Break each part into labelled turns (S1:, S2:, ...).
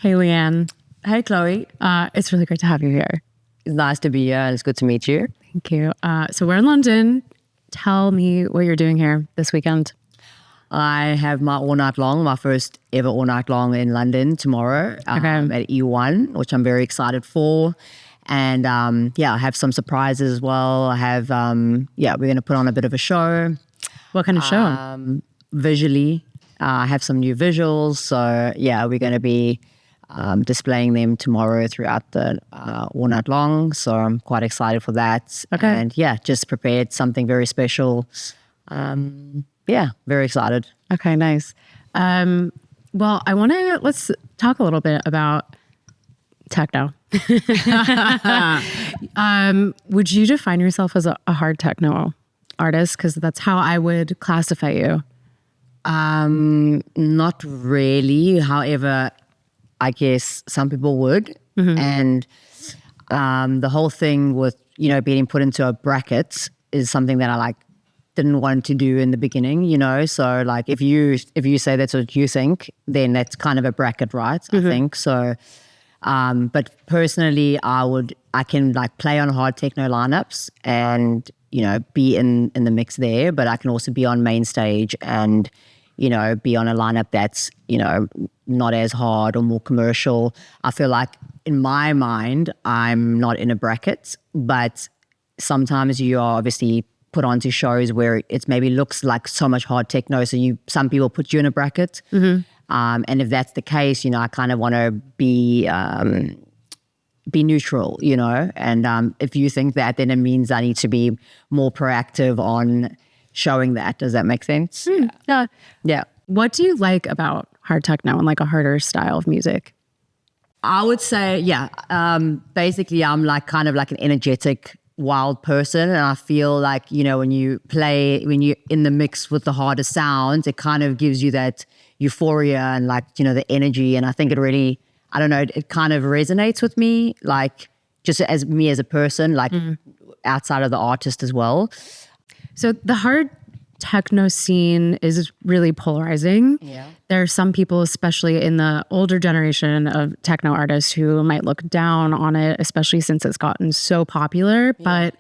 S1: Hey, Leanne.
S2: Hey, Chloe.
S1: It's really great to have you here.
S2: It's nice to be here and it's good to meet you.
S1: Thank you. So we're in London. Tell me what you're doing here this weekend.
S2: I have my all night long, my first ever all night long in London tomorrow at E1, which I'm very excited for. And I have some surprises as well. I have, we're going to put on a bit of a show.
S1: What kind of show?
S2: Visually, I have some new visuals. So we're going to be displaying them tomorrow throughout the all night long. So I'm quite excited for that.
S1: Okay.
S2: And just prepared something very special. Very excited.
S1: Okay, nice. Well, let's talk a little bit about techno. Would you define yourself as a hard techno artist? Because that's how I would classify you.
S2: Not really. However, I guess some people would. And the whole thing with, being put into a bracket is something that I didn't want to do in the beginning, So if you say that's what you think, then that's kind of a bracket, right? I think so. But personally, I can play on hard techno lineups and, be in the mix there, but I can also be on main stage and, be on a lineup that's, not as hard or more commercial. I feel like in my mind, I'm not in a bracket, but sometimes you are obviously put onto shows where it maybe looks like so much hard techno. So some people put you in a bracket. And if that's the case, I kind of want to be neutral, and if you think that, then it means I need to be more proactive on showing that. Does that make sense? Yeah.
S1: What do you like about hard techno and a harder style of music?
S2: I would say, basically I'm kind of an energetic, wild person. And I feel like, when you're in the mix with the harder sounds, it kind of gives you that euphoria and the energy. And I think it really, I don't know, it kind of resonates with me, just as me as a person, outside of the artist as well.
S1: So the hard techno scene is really polarizing.
S2: Yeah.
S1: There are some people, especially in the older generation of techno artists, who might look down on it, especially since it's gotten so popular. Yeah. But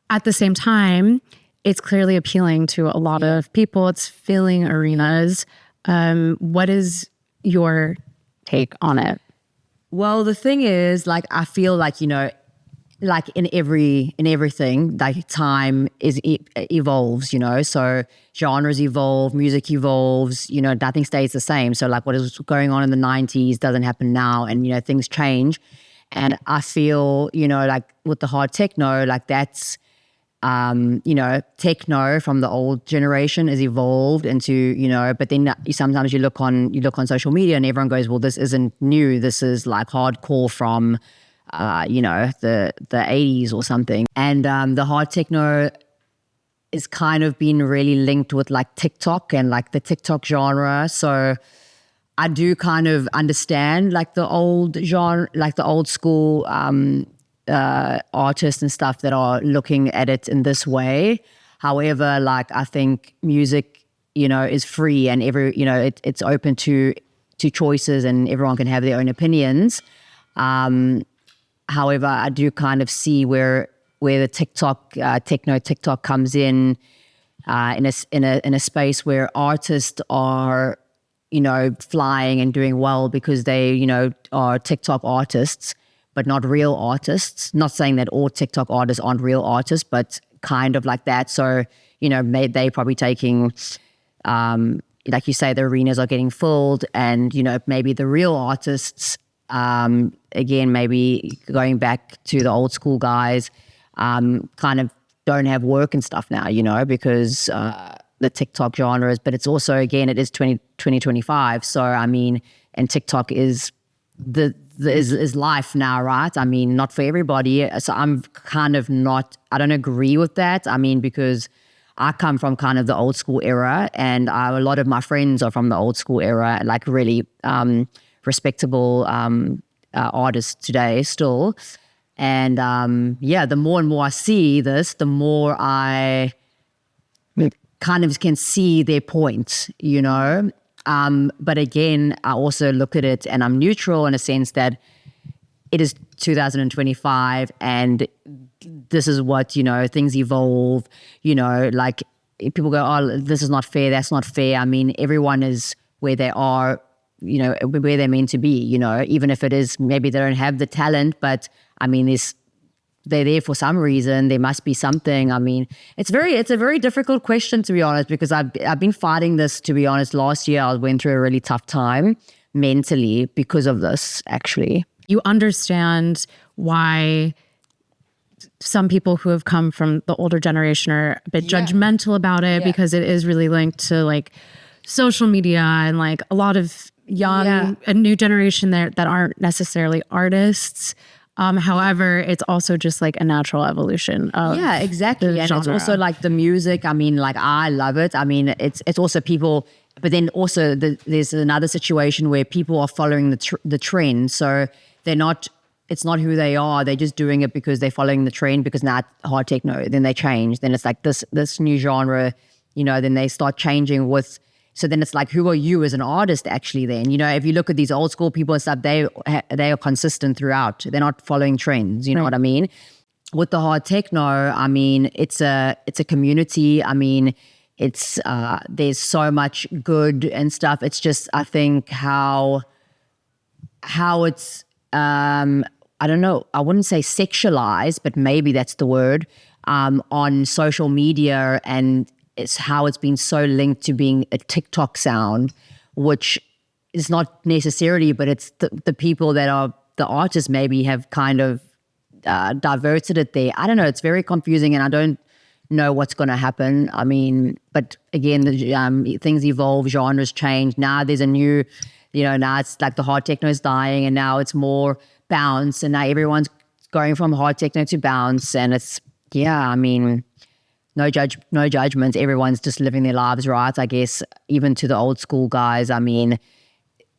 S1: at the same time, it's clearly appealing to a lot of people. It's filling arenas. What is your take on it?
S2: Well, the thing is, I feel in everything, time evolves, so genres evolve, music evolves, nothing stays the same. So what is going on in the 90s doesn't happen now, and things change. And I feel, with the hard techno, that's techno from the old generation has evolved into, but then sometimes you look on social media and everyone goes, well, this isn't new. This is hardcore from the 80s or something. And the hard techno is kind of been really linked with Tik Tok and the Tik Tok genre. So I do kind of understand the old genre, the old school artists and stuff that are looking at it in this way. However, I think music, is free and it's open to choices and everyone can have their own opinions. However, I do kind of see where the techno TikTok comes in a space where artists are, flying and doing well because they, are TikTok artists, but not real artists. Not saying that all TikTok artists aren't real artists, but kind of that. So, they probably taking, like you say, the arenas are getting filled and, maybe the real artists, again, maybe going back to the old school guys, kind of don't have work and stuff now, because the TikTok genres, but it's also, again, it is 2025. So, I mean, and TikTok is is life now, right? I mean, not for everybody. So I'm kind of I don't agree with that. I mean, because I come from kind of the old school era and a lot of my friends are from the old school era, really respectable artists today still. And the more and more I see this, the more I kind of can see their point, But again, I also look at it and I'm neutral in a sense that it is 2025 and this is what, things evolve, like people go, oh, this is not fair, that's not fair. I mean, everyone is where they are, where they're meant to be, even if it is, maybe they don't have the talent, but I mean, they're there for some reason. There must be something. I mean, it's a very difficult question, to be honest, because I've been fighting this, to be honest. Last year, I went through a really tough time mentally because of this, actually.
S1: You understand why some people who have come from the older generation are a bit judgmental about it because it is really linked to like social media and like a lot of young, a new generation there that aren't necessarily artists. However, it's also just like a natural evolution of
S2: exactly. And
S1: genre.
S2: it's also like the music. I mean, like I love it. I mean, it's also people, but then also there's another situation where people are following the trend. So it's not who they are. They're just doing it because they're following the trend because now it's hard techno. Then they change. Then it's like this new genre, then they start changing with. So then it's like, who are you as an artist actually then? If you look at these old school people and stuff, they are consistent throughout. They're not following trends, you know what I mean? With the hard techno, I mean, it's a community. I mean, it's there's so much good and stuff. It's just, I think how it's, I don't know, I wouldn't say sexualized, but maybe that's the word, on social media, and it's how it's been so linked to being a TikTok sound, which is not necessarily, but it's the people that are the artists maybe have kind of diverted it there. I don't know. It's very confusing and I don't know what's going to happen. I mean, but again, things evolve, genres change. Now there's a new, now it's like the hard techno is dying and now it's more bounce and now everyone's going from hard techno to bounce and it's, I mean, no judgment. Everyone's just living their lives right, I guess, even to the old school guys. I mean,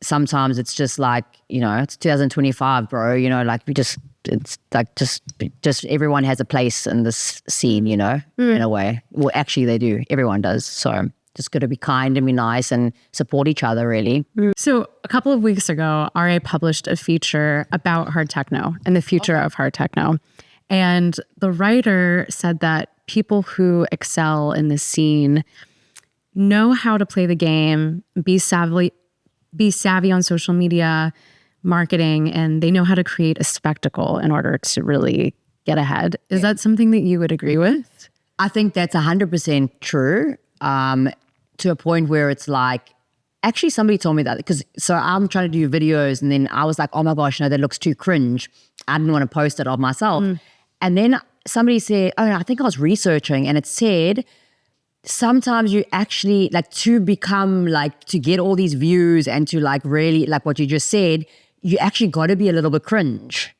S2: sometimes it's just like, it's 2025, bro, like it's like just everyone has a place in this scene, in a way. Well, actually they do. Everyone does. So just got to be kind and be nice and support each other, really.
S1: So a couple of weeks ago, RA published a feature about hard techno and the future of hard techno. And the writer said that people who excel in this scene know how to play the game, be savvy on social media, marketing, and they know how to create a spectacle in order to really get ahead. Is that something that you would agree with?
S2: I think that's 100% true, to a point where it's like, actually somebody told me that, so I'm trying to do videos and then I was like, oh my gosh, no, that looks too cringe. I didn't want to post it of myself. And then somebody said, I think I was researching and it said, sometimes you actually like to become like, to get all these views and to like really, like what you just said, you actually got to be a little bit cringe.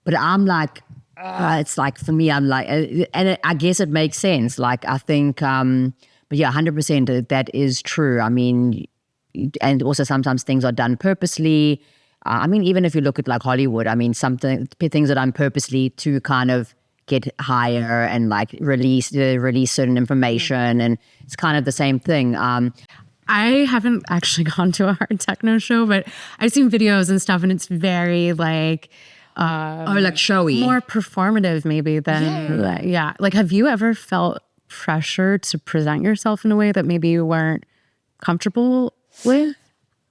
S2: But I'm like, it's like, for me, I'm like, and I guess it makes sense. Like, I think, but yeah, 100% that is true. I mean, and also sometimes things are done purposely. I mean, even if you look at like Hollywood, I mean, things are done purposely to kind of get higher and like release certain information, and it's kind of the same thing.
S1: I haven't actually gone to a hard techno show, but I've seen videos and stuff, and it's very like
S2: like showy,
S1: more performative maybe than Like, have you ever felt pressure to present yourself in a way that maybe you weren't comfortable with?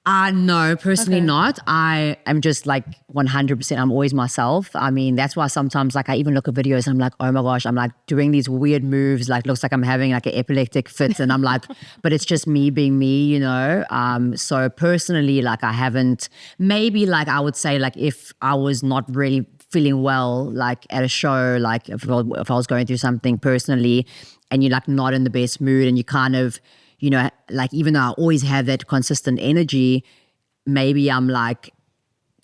S2: No, personally not. I am just like 100%. I'm always myself. I mean, that's why sometimes like I even look at videos and I'm like, oh my gosh, I'm like doing these weird moves, like looks like I'm having like an epileptic fit, and I'm like, but it's just me being me, So personally, like I haven't, maybe like I would say like if I was not really feeling well, like at a show, like if I was going through something personally and you're like not in the best mood and you kind of, like even though I always have that consistent energy, maybe I'm like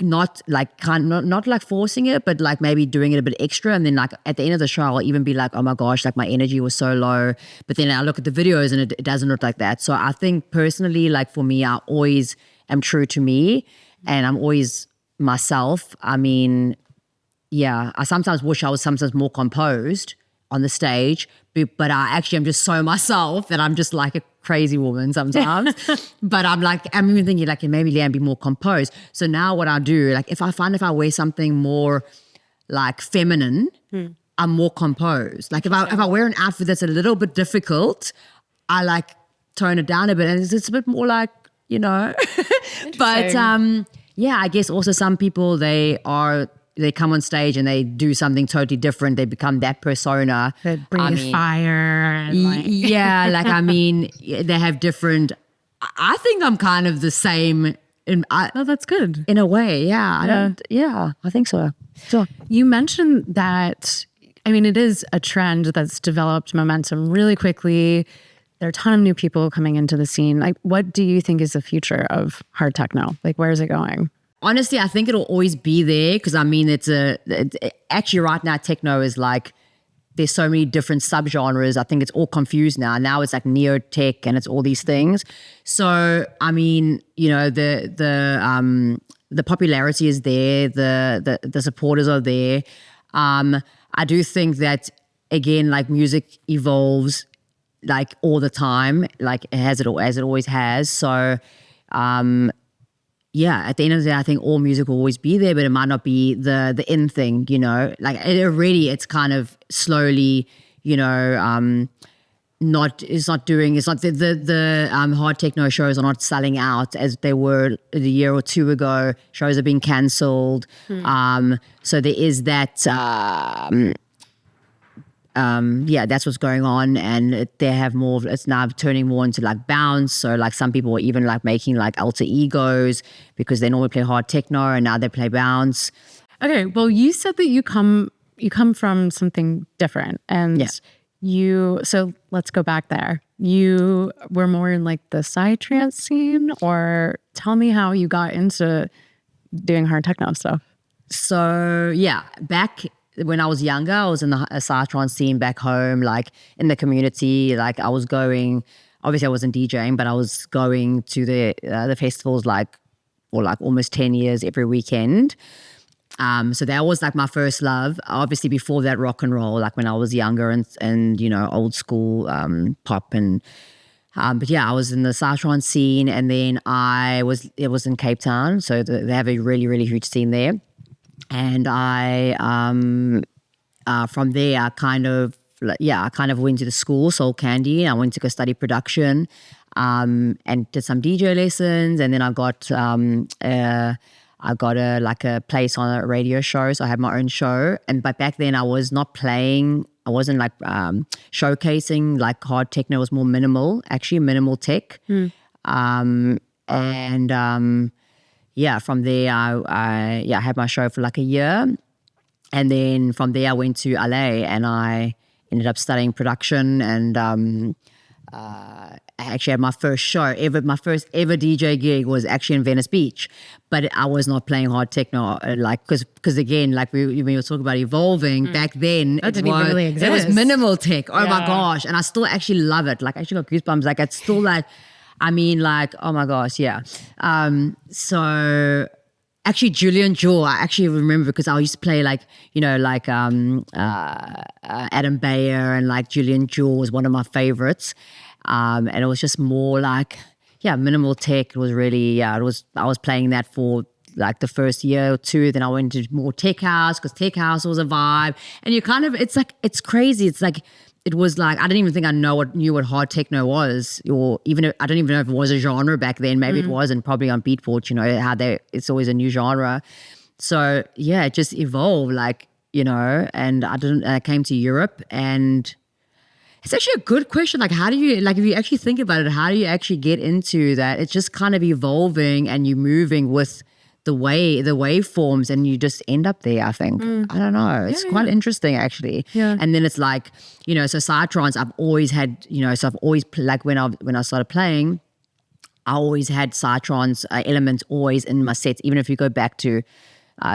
S2: not like not like forcing it, but like maybe doing it a bit extra. And then like at the end of the show, I'll even be like, oh my gosh, like my energy was so low. But then I look at the videos and it doesn't look like that. So I think personally, like for me, I always am true to me and I'm always myself. I mean, I sometimes wish I was sometimes more composed on the stage, but I actually am just so myself that I'm just like a crazy woman sometimes. But I'm even thinking like, maybe Leanne be more composed. So now what I do, like if I wear something more like feminine, I'm more composed. Like if I wear an outfit that's a little bit difficult, I like tone it down a bit, and it's a bit more like, but I guess also some people they come on stage and they do something totally different. They become that persona.
S1: They breathe fire. And
S2: they have different. I think I'm kind of the same.
S1: That's good.
S2: In a way, yeah. I think so. So
S1: you mentioned that. I mean, it is a trend that's developed momentum really quickly. There are a ton of new people coming into the scene. Like, what do you think is the future of hard techno? Like, where is it going?
S2: Honestly, I think it'll always be there because actually right now techno is like, there's so many different subgenres. I think it's all confused now. Now it's like neo tech and it's all these things. So I mean, the popularity is there. The supporters are there. I do think that again, like music evolves like all the time, like as it always has. So at the end of the day, I think all music will always be there, but it might not be the in thing, like it's kind of slowly, the hard techno shows are not selling out as they were a year or two ago. Shows are being cancelled. So there is that, that's what's going on, and they have more. It's now turning more into like bounce. So like some people are even like making like alter egos because they normally play hard techno and now they play bounce.
S1: Okay, well, you said that you come from something different, and so let's go back there. You were more in like the psytrance scene, or tell me how you got into doing hard techno stuff.
S2: So back when I was younger, I was in the psytrance scene back home, like in the community. Like I was going, obviously I wasn't DJing, but I was going to the festivals for almost 10 years every weekend. So that was like my first love. Obviously before that, rock and roll, like when I was younger and old school pop and but I was in the psytrance scene, and then it was in Cape Town, so they have a really, really huge scene there. And I, from there, I kind of went to the school, Soul Candy. I went to go study production, and did some DJ lessons. And then I got a place on a radio show. So I had my own show. But back then I was not playing. I wasn't like showcasing like hard techno. It was more minimal tech. From there, I had my show for like a year. And then from there, I went to LA and I ended up studying production. And I actually had my first show ever. My first ever DJ gig was actually in Venice Beach. But I was not playing hard techno, because again, like we were talking about evolving, back then
S1: it really
S2: it was minimal tech. Oh my gosh. And I still actually love it. Like I actually got goosebumps. Like it's still like, oh my gosh, yeah. So actually Julian Jewel, I actually remember because I used to play Adam Bayer, and like Julian Jewel was one of my favorites. And it was just more like, minimal tech. It was really, I was playing that for like the first year or two. Then I went into more tech house because tech house was a vibe. And it's crazy. It's like, it was like, I didn't even think I knew what hard techno was, or even I don't even know if it was a genre back then. Maybe it was, and probably on Beatport, it's always a new genre. So it just evolved, and I came to Europe, and it's actually a good question. Like, how do you, like, if you actually think about it, how do you actually get into that? It's just kind of evolving, and you're moving with the waveforms, and you just end up there, I think. I don't know. It's quite interesting, actually.
S1: Yeah.
S2: And then it's like, so psytrance, I've always had, so I've always, like when I started playing, I always had psytrance elements always in my sets, even if you go back to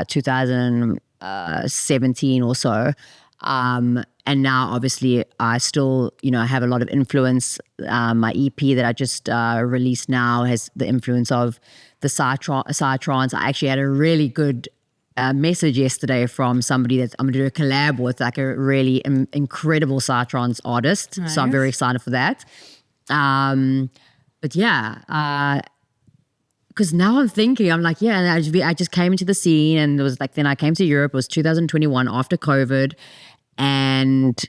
S2: 2017 or so. And now, obviously, I still, have a lot of influence. My EP that I just released now has the influence of the psytrance. I actually had a really good a message yesterday from somebody that I'm going to do a collab with, like a really incredible trance artist.
S1: Nice.
S2: So I'm very excited for that. But yeah, because now I'm thinking, I'm like, yeah, and I just came into the scene, and it was like, then I came to Europe. It was 2021 after COVID, and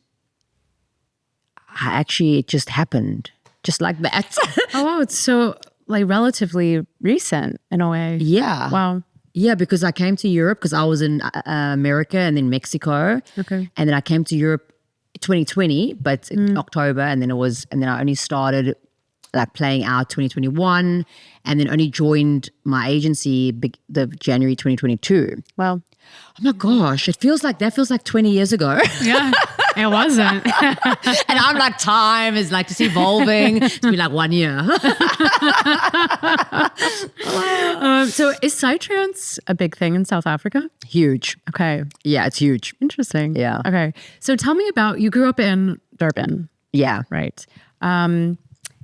S2: it just happened, just like that.
S1: Oh, wow. It's so like relatively recent in a way.
S2: Yeah.
S1: Wow.
S2: Yeah, because I came to Europe because I was in America and then Mexico.
S1: Okay.
S2: And then I came to Europe 2020, but in October, and then I only started like playing out 2021, and then only joined my agency the January 2022.
S1: Well,
S2: oh my gosh, that feels like 20 years ago.
S1: yeah, it wasn't.
S2: And I'm like, time is like just evolving. It's been like 1 year.
S1: So is psytrance a big thing in South Africa?
S2: Huge.
S1: Okay.
S2: Yeah, it's huge.
S1: Interesting.
S2: Yeah.
S1: Okay. So tell me you grew up in Durban,
S2: Yeah.
S1: right?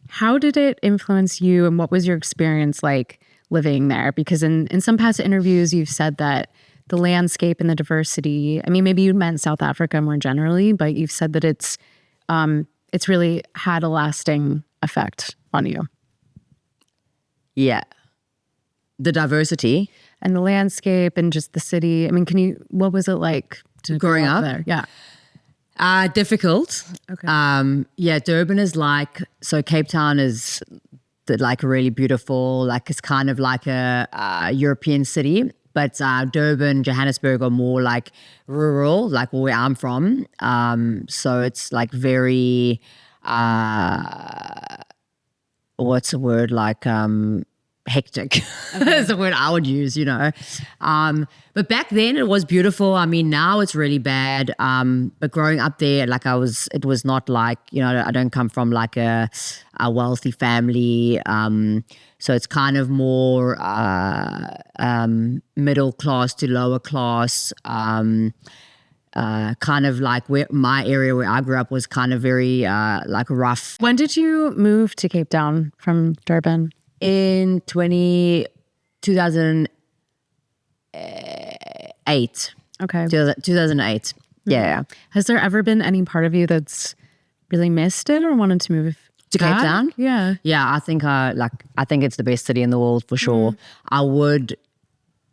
S1: How did it influence you, and what was your experience like living there? Because in some past interviews, you've said that the landscape and the diversity, I mean, maybe you meant South Africa more generally, but you've said that it's really had a lasting effect on you.
S2: Yeah. The diversity.
S1: And the landscape and just the city. I mean, what was it like to
S2: Growing
S1: grow
S2: up?
S1: there? Yeah.
S2: Difficult.
S1: Okay.
S2: Yeah, Durban is like, so Cape Town is like really beautiful, like it's kind of like a European city, but Durban, Johannesburg are more like rural, like where I'm from. So it's like very, what's the word, like hectic is the word I would use, but back then it was beautiful. I mean, now it's really bad, but growing up there, like it was not like, I don't come from like a wealthy family, so it's kind of more middle class to lower class, kind of like where my area where I grew up was kind of very like rough.
S1: When did you move to Cape Town from Durban?
S2: In 2008.
S1: Okay.
S2: 2008. Yeah.
S1: Has there ever been any part of you that's really missed it or wanted to move
S2: To Cape
S1: back?
S2: Town?
S1: Yeah.
S2: Yeah, I think it's the best city in the world for sure. I would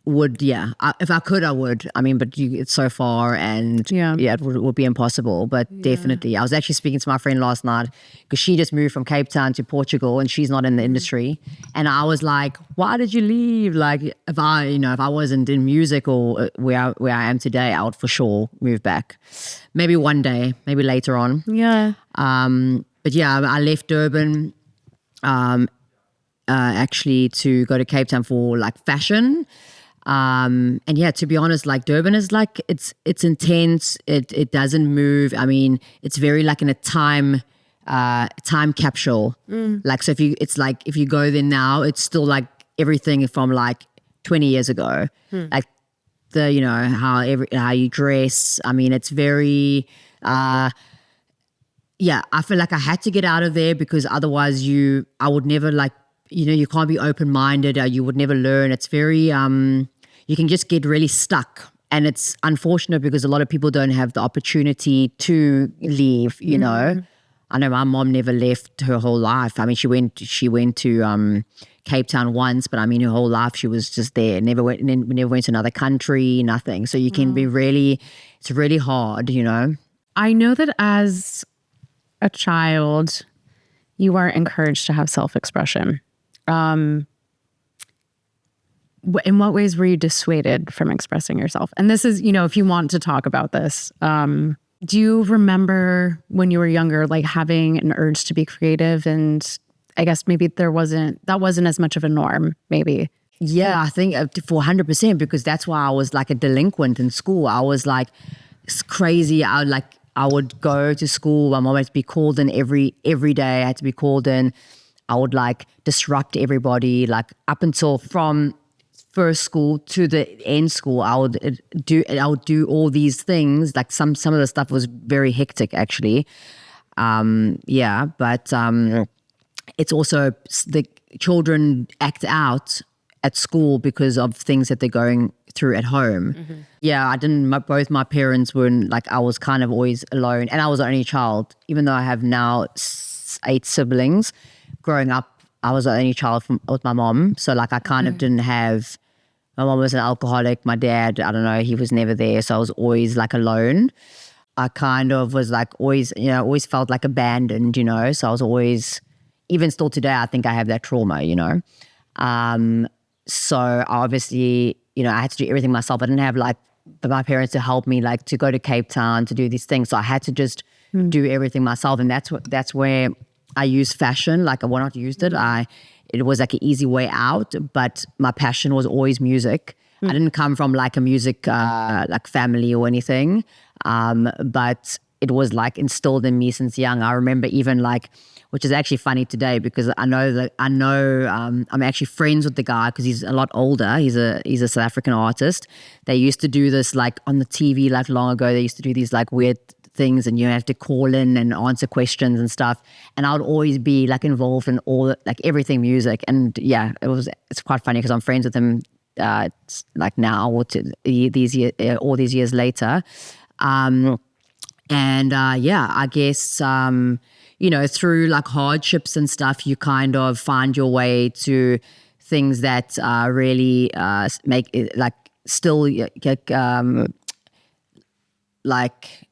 S2: if I could, I would. I mean, but it's so far, and it would be impossible. But definitely, I was actually speaking to my friend last night because she just moved from Cape Town to Portugal, and she's not in the industry. And I was like, "Why did you leave? Like, if I wasn't in music or where I am today, I would for sure move back. Maybe one day, maybe later on.
S1: Yeah.
S2: But yeah, I left Durban." Actually to go to Cape Town for like fashion. And yeah, to be honest, like Durban is like, it's intense. It doesn't move. I mean, it's very like in a time capsule. Like, so if you go there now, it's still like everything from like 20 years ago. Like how you dress. I mean, it's very, yeah, I feel like I had to get out of there because otherwise I would never like, you can't be open-minded, or you would never learn. It's very, you can just get really stuck. And it's unfortunate because a lot of people don't have the opportunity to leave, I know my mom never left her whole life. I mean, she went to Cape Town once, but I mean, her whole life she was just there. Never went to another country, nothing. So you can be it's really hard,
S1: I know that as a child, you are encouraged to have self-expression. In what ways were you dissuaded from expressing yourself? And this is, if you want to talk about this, do you remember when you were younger, like having an urge to be creative? And I guess maybe that wasn't as much of a norm, maybe.
S2: Yeah, I think for 100%, because that's why I was like a delinquent in school. I was like, it's crazy. I would go to school. My mom had to be called in every day. I had to be called in. I would like disrupt everybody, like up until from first school to the end school. I would do all these things. Like some of the stuff was very hectic, actually. But it's also the children act out at school because of things that they're going through at home. Yeah, I didn't, both my parents weren't, like, I was kind of always alone, and I was the only child, even though I have now 8 siblings. Growing up, I was the only child with my mom. So like I kind of didn't have, my mom was an alcoholic. My dad, I don't know, he was never there. So I was always like alone. I kind of was like always, you know, always felt like abandoned, you know. So I was always, even still today, I think I have that trauma, you know. So obviously, you know, I had to do everything myself. I didn't have like my parents to help me, like to go to Cape Town to do these things. So I had to just do everything myself. And that's where I used fashion. Like when I used it, it was like an easy way out, but my passion was always music. I didn't come from like a music like family or anything, but it was like instilled in me since young. I remember even like, which is actually funny today because I'm actually friends with the guy because he's a lot older. He's a South African artist. They used to do this like on the TV like long ago. They used to do these like weird things and you have to call in and answer questions and stuff. And I would always be like involved in all like everything music. And yeah, it's quite funny because I'm friends with him like now or all these years later. Yeah, I guess, you know, through like hardships and stuff, you kind of find your way to things that really make it like still like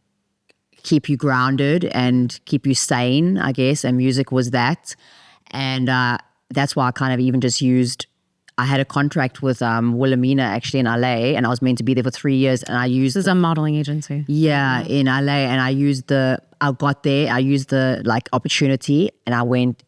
S2: keep you grounded and keep you sane, I guess. And music was that. And that's why I kind of even just used, I had a contract with Wilhelmina actually in LA, and I was meant to be there for 3 years. And I used
S1: This is a modeling agency.
S2: Yeah, in LA. And I used the like opportunity and I went,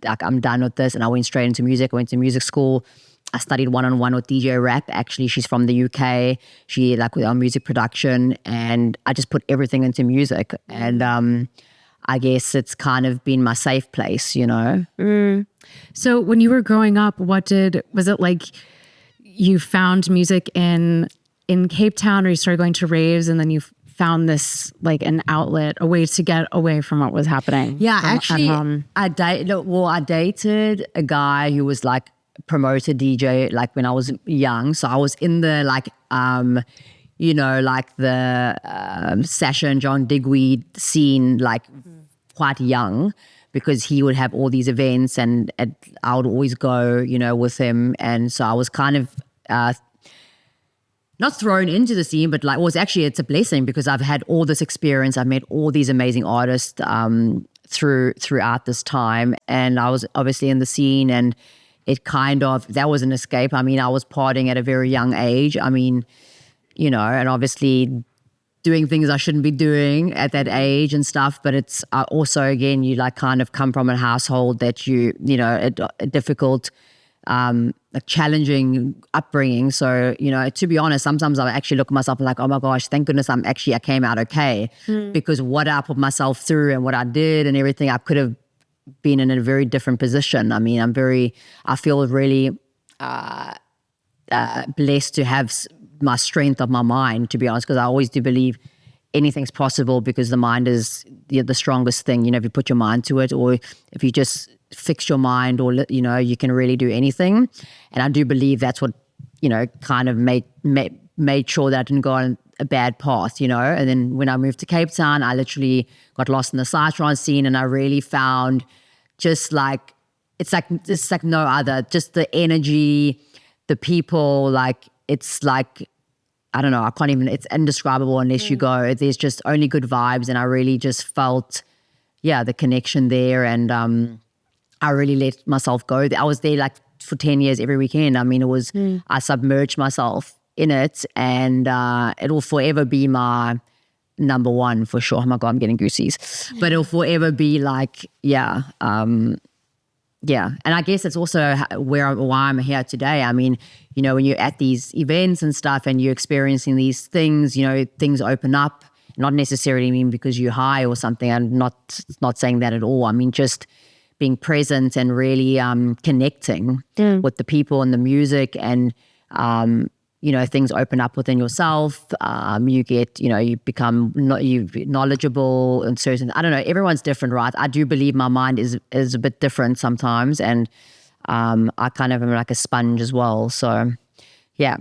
S2: like, I'm done with this. And I went straight into music. I went to music school. I studied one-on-one with DJ Rap. Actually, she's from the UK. She like with our music production, and I just put everything into music. And I guess it's kind of been my safe place, you know.
S1: So when you were growing up, was it like you found music in Cape Town, or you started going to raves, and then you found this like an outlet, a way to get away from what was happening?
S2: Yeah, actually, I dated a guy who was like promoter DJ like when I was young. So I was in the like you know, like the Sasha and John Digweed scene like quite young, because he would have all these events and I would always go, you know, with him. And so I was kind of not thrown into the scene, but like it's a blessing because I've had all this experience. I've met all these amazing artists throughout this time, and I was obviously in the scene, and it kind of, that was an escape. I mean, I was partying at a very young age. I mean, you know, and obviously doing things I shouldn't be doing at that age and stuff. But it's also, again, you like kind of come from a household that you know, a difficult, like challenging upbringing. So, you know, to be honest, sometimes I actually look at myself and like, oh my gosh, thank goodness I came out okay. Because what I put myself through and what I did and everything, I could have been in a very different position. I mean, I feel really blessed to have my strength of my mind, to be honest, because I always do believe anything's possible because the mind is the strongest thing. You know, if you put your mind to it, or if you just fix your mind, or, you know, you can really do anything. And I do believe that's what, you know, kind of made sure that I didn't go on a bad path, you know. And then when I moved to Cape Town, I literally got lost in the psytrance scene, and I really found just like, it's like no other, just the energy, the people, like, it's like, I don't know, it's indescribable unless you go. There's just only good vibes, and I really just felt, the connection there, and I really let myself go. I was there like for 10 years every weekend. I mean, it was, I submerged myself in it, and it will forever be my number one for sure. Oh my God, I'm getting goosies. But it'll forever be like, and I guess it's also why I'm here today. I mean, you know, when you're at these events and stuff and you're experiencing these things, you know, things open up, not necessarily mean because you're high or something. I'm not saying that at all. I mean, just being present and really connecting with the people and the music, and, you know, things open up within yourself. You get, you know, you become knowledgeable and certain, I don't know, everyone's different, right? I do believe my mind is a bit different sometimes, and I kind of am like a sponge as well. So yeah.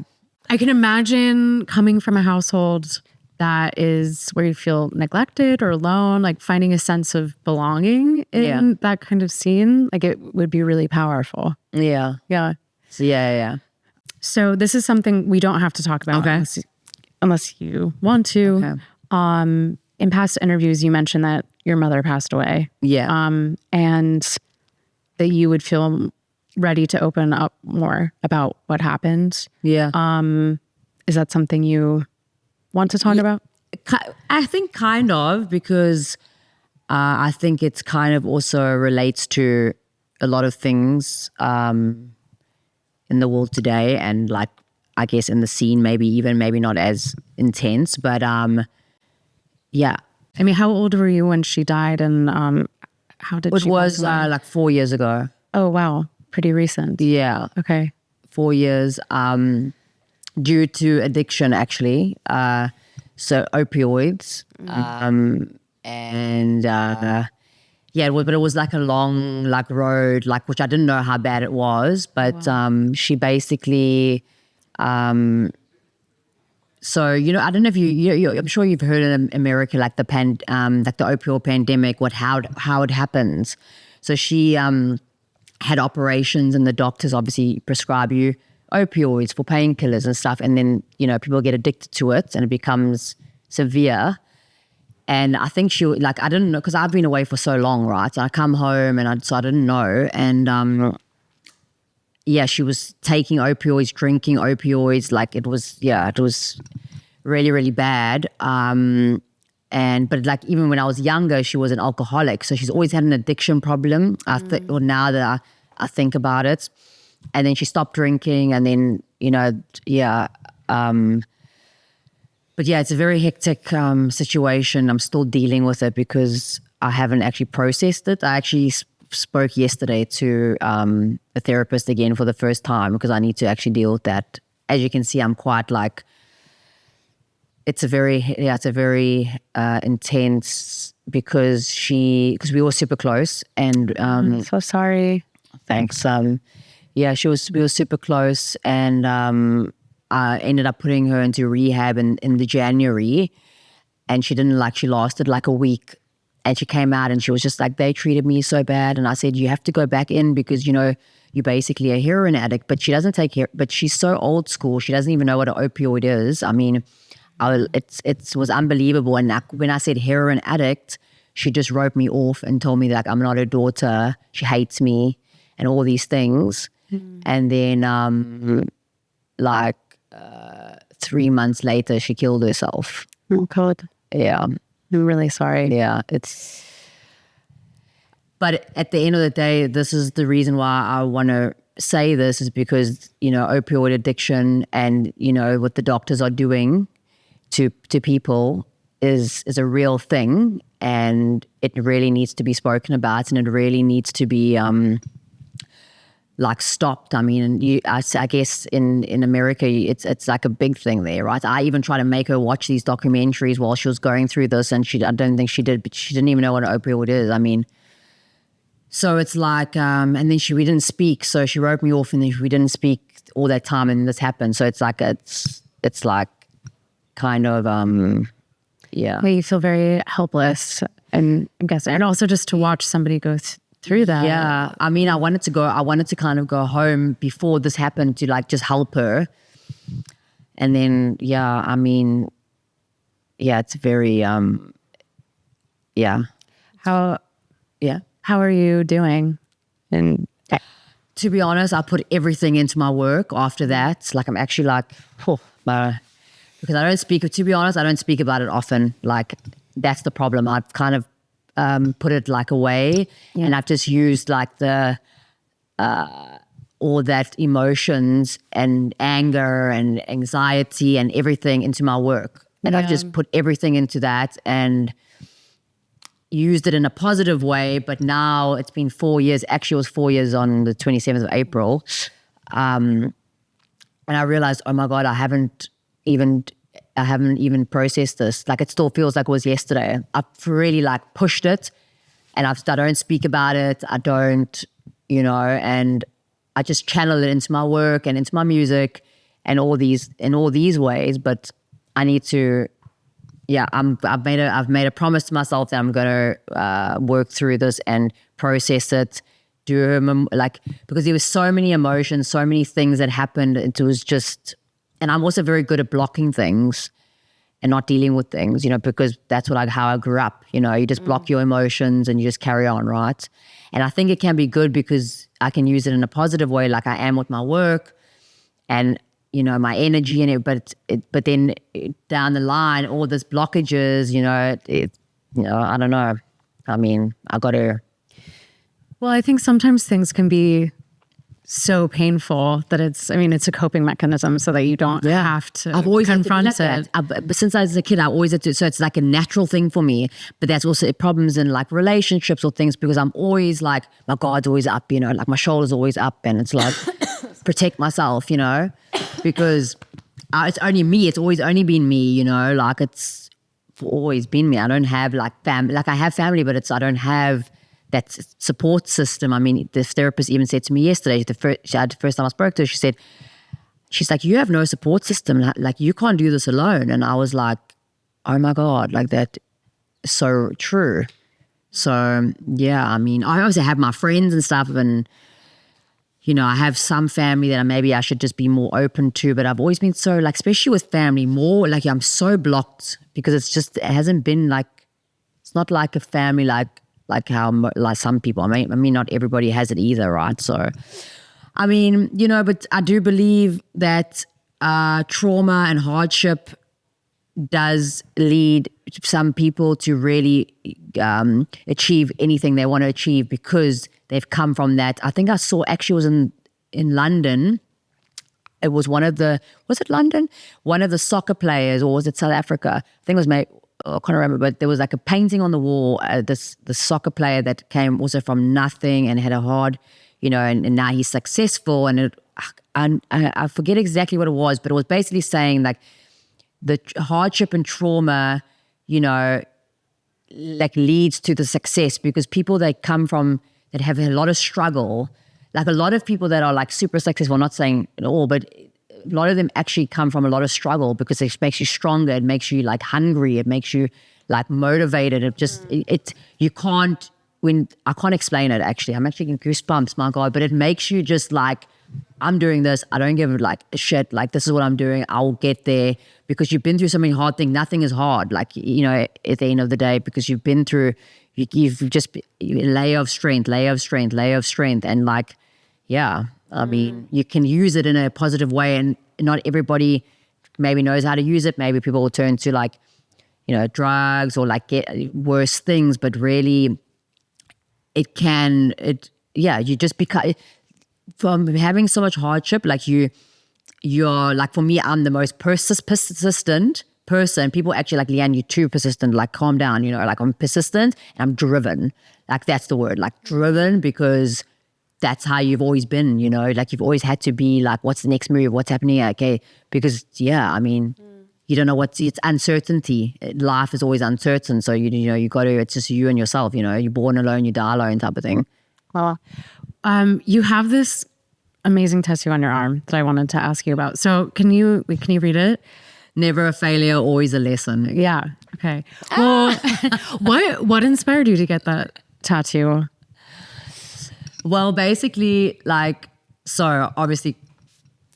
S1: I can imagine coming from a household that is where you feel neglected or alone, like finding a sense of belonging in that kind of scene. Like it would be really powerful.
S2: Yeah.
S1: Yeah.
S2: So yeah.
S1: So this is something we don't have to talk about unless you want to. Okay. In past interviews, you mentioned that your mother passed away.
S2: Yeah.
S1: And that you would feel ready to open up more about what happened.
S2: Yeah.
S1: Is that something you want to talk about?
S2: I think kind of, because I think it's kind of also relates to a lot of things in the world today, and like I guess in the scene maybe not as intense, but yeah.
S1: I mean, how old were you when she died, and how did she?
S2: It was like 4 years ago.
S1: Oh wow, pretty recent.
S2: Yeah.
S1: Okay.
S2: 4 years. Due to addiction, actually. So opioids. But it was like a long like road, like which I didn't know how bad it was. But she basically, so I don't know if you I'm sure you've heard in America like the opioid pandemic, how it happens. So she had operations, and the doctors obviously prescribe you opioids for painkillers and stuff, and then people get addicted to it and it becomes severe. And I think she I didn't know, because I've been away for so long, right? So I come home and so I didn't know, and she was taking opioids, drinking opioids, like it was really, really bad. But like even when I was younger, she was an alcoholic, so she's always had an addiction problem. Now that I think about it, and then she stopped drinking, and then but yeah, it's a very hectic situation. I'm still dealing with it because I haven't actually processed it. I actually spoke yesterday to a therapist again for the first time, because I need to actually deal with that. As you can see, I'm quite like. It's a very intense, because we were super close, and
S1: so sorry.
S2: Thanks. We were super close, and I ended up putting her into rehab in the January, and she lasted like a week, and she came out and she was just like, they treated me so bad, and I said, you have to go back in because you're basically a heroin addict. But she doesn't take but she's so old school, she doesn't even know what an opioid is. I mean, it was unbelievable. And when I said heroin addict, she just wrote me off and told me that I'm not her daughter, she hates me, and all these things. And then 3 months later, she killed herself.
S1: Oh God.
S2: Yeah.
S1: I'm really sorry.
S2: Yeah, but at the end of the day, this is the reason why I want to say this, is because, opioid addiction and, what the doctors are doing to people is a real thing, and it really needs to be spoken about, and it really needs to be stopped. I mean, I guess in America, it's like a big thing there, right? I even tried to make her watch these documentaries while she was going through this, and I don't think she did, but she didn't even know what an opioid is. I mean, so it's like, and then we didn't speak, so she wrote me off, and then we didn't speak all that time, and this happened. So it's like kind of yeah.
S1: Well, you feel very helpless, and I'm guessing, and also just to watch somebody go through that.
S2: Yeah, I mean, I wanted to kind of go home before this happened to just help her. And then, I mean, it's very,
S1: How are you doing? And
S2: to be honest, I put everything into my work after that. I'm actually because I don't speak, to be honest, I don't speak about it often. That's the problem. I've kind of put it away, and I've just used the all that emotions and anger and anxiety and everything into my work. And I've just put everything into that and used it in a positive way. But now it's been 4 years. Actually, it was 4 years on the 27th of April. And I realized, oh my God, I haven't even processed this. It still feels like it was yesterday. I've really pushed it, and I don't speak about it. I don't, and I just channel it into my work and into my music and all these ways. But I need to, I've made a promise to myself that I'm going to work through this and process it, because there was so many emotions, so many things that happened. It was just, and I'm also very good at blocking things and not dealing with things, because that's how I grew up. You just block your emotions and you just carry on, right? And I think it can be good because I can use it in a positive way, like I am with my work and, my energy in it. But then down the line, all these blockages, I don't know. I mean, I got to.
S1: Well, I think sometimes things can be so painful that it's a coping mechanism so that you don't have to confront it.
S2: But since I was a kid, I always had to, so it's like a natural thing for me, but that's also problems in like relationships or things, because I'm always like, my guard's always up, like my shoulder's always up, and it's like, protect myself, because it's only me, it's always only been me, like it's always been me. I don't have like family, like I have family, but I don't have that support system. I mean, the therapist even said to me yesterday, the first time I spoke to her, she's like, you have no support system. Like you can't do this alone. And I was like, oh my God, like that is so true. So yeah, I mean, I obviously have my friends and stuff, and I have some family that maybe I should just be more open to, but I've always been so like, especially with family, more like I'm so blocked because it hasn't been like, it's not like a family like how like some people, I mean, not everybody has it either, right? So, I mean, but I do believe that trauma and hardship does lead some people to really achieve anything they want to achieve because they've come from that. I think I saw, actually it was in London. It was was it London? One of the soccer players, or was it South Africa? I think it was I can't remember, but there was like a painting on the wall, the soccer player that came also from nothing and had a hard, and now he's successful. And I forget exactly what it was, but it was basically saying like the hardship and trauma, like leads to the success, because people that come from, that have a lot of struggle, like a lot of people that are like super successful, not saying at all, but a lot of them actually come from a lot of struggle, because it makes you stronger. It makes you like hungry. It makes you like motivated. It just, you can't, I can't explain it actually. I'm actually getting goosebumps, my God, but it makes you just like, I'm doing this. I don't give like a shit. Like this is what I'm doing. I'll get there, because you've been through so many hard things. Nothing is hard. Like, at the end of the day, because you've been through, you've just layer of strength. And like, yeah, I mean, you can use it in a positive way, and not everybody maybe knows how to use it. Maybe people will turn to like, drugs or like get worse things, but really you just become, from having so much hardship, like you're like, for me, I'm the most persistent person. People actually like, Leanne, you're too persistent, like calm down, like I'm persistent and I'm driven. Like that's the word, like driven, because that's how you've always been, like you've always had to be like, what's the next move? What's happening? Okay. Because I mean, you don't know it's uncertainty. Life is always uncertain. So, you got to, it's just you and yourself, you're born alone, you die alone type of thing.
S1: Well, you have this amazing tattoo on your arm that I wanted to ask you about. So can you read it?
S2: Never a failure, always a lesson.
S1: Yeah. Okay. Well, what inspired you to get that tattoo?
S2: Well, basically, like, so obviously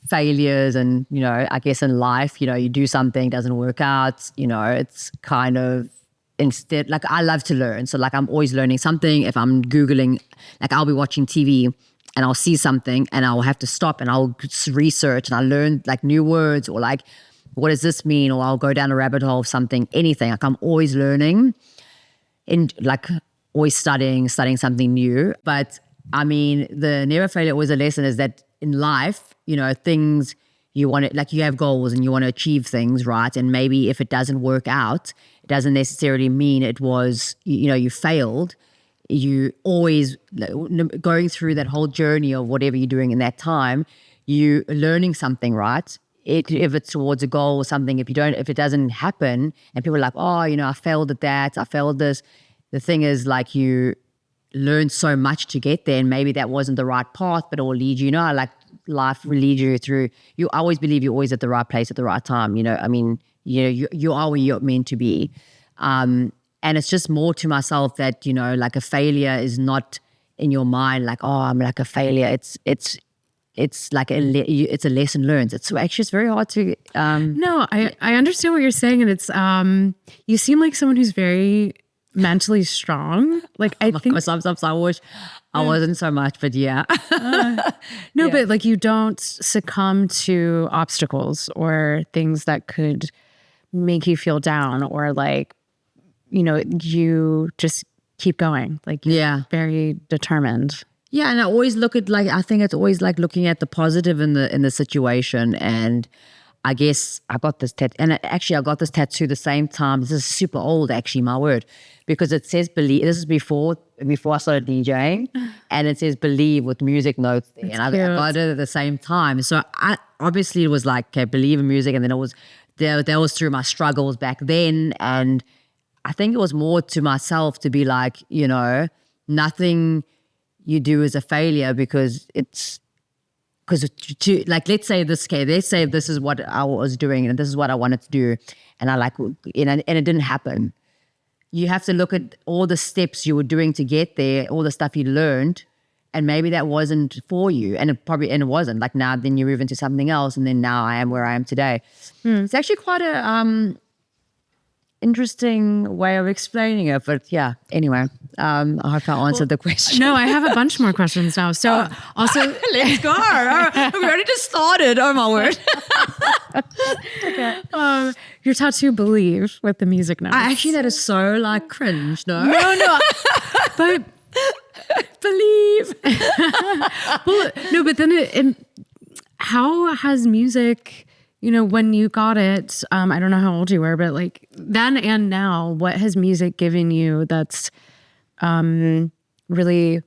S2: failures and, I guess in life, you do something, doesn't work out, it's kind of, instead, like I love to learn. So like I'm always learning something. If I'm Googling, like I'll be watching TV and I'll see something and I'll have to stop and I'll research and I learn like new words, or like, what does this mean? Or I'll go down a rabbit hole of something, anything. Like I'm always learning and like always studying something new. But I mean, the never failure, always a lesson is that in life, things you want to, like you have goals and you want to achieve things, right? And maybe if it doesn't work out, it doesn't necessarily mean it was, you failed. You always, going through that whole journey of whatever you're doing in that time, you learning something, right? If it's towards a goal or something, if it doesn't happen and people are like, oh, I failed at that, I failed this. The thing is like learned so much to get there, and maybe that wasn't the right path, but it will lead you, like life will lead you through. I always believe you're always at the right place at the right time. I mean, you are where you're meant to be. And it's just more to myself that, like a failure is not in your mind, like, oh, I'm like a failure. It's like it's a lesson learned. It's very hard to.
S1: No, I understand what you're saying, and it's you seem like someone who's very mentally strong. Like I think
S2: sometimes I wish I wasn't so much, but yeah.
S1: No, but like you don't succumb to obstacles or things that could make you feel down, or like, you just keep going. Like you're very determined.
S2: Yeah, and I always look at I think it's always like looking at the positive in the situation. And I guess I got this tattoo, and actually I got this tattoo the same time. This is super old, actually, my word, because it says believe. This is before I started DJing, and it says believe with music notes there. And I got it at the same time. So obviously it was like, okay, believe in music, and then it was that was through my struggles back then. And I think it was more to myself to be like, nothing you do is a failure, because like, let's say this is what I was doing and this is what I wanted to do, and and it didn't happen. You have to look at all the steps you were doing to get there, all the stuff you learned, and maybe that wasn't for you, and it wasn't. Like now, then you move into something else, and then now I am where I am today. It's actually quite a interesting way of explaining it, but yeah. Anyway, I hope I answered the question.
S1: No, I have a bunch more questions now. So also,
S2: let's go. We already just started. Oh my word.
S1: Okay. Your tattoo believe with the music notes.
S2: Actually, that is so like cringe. No,
S1: but
S2: believe.
S1: Well, no, but then how has music? When you got it, I don't know how old you were, but like then and now, what has music given you that's really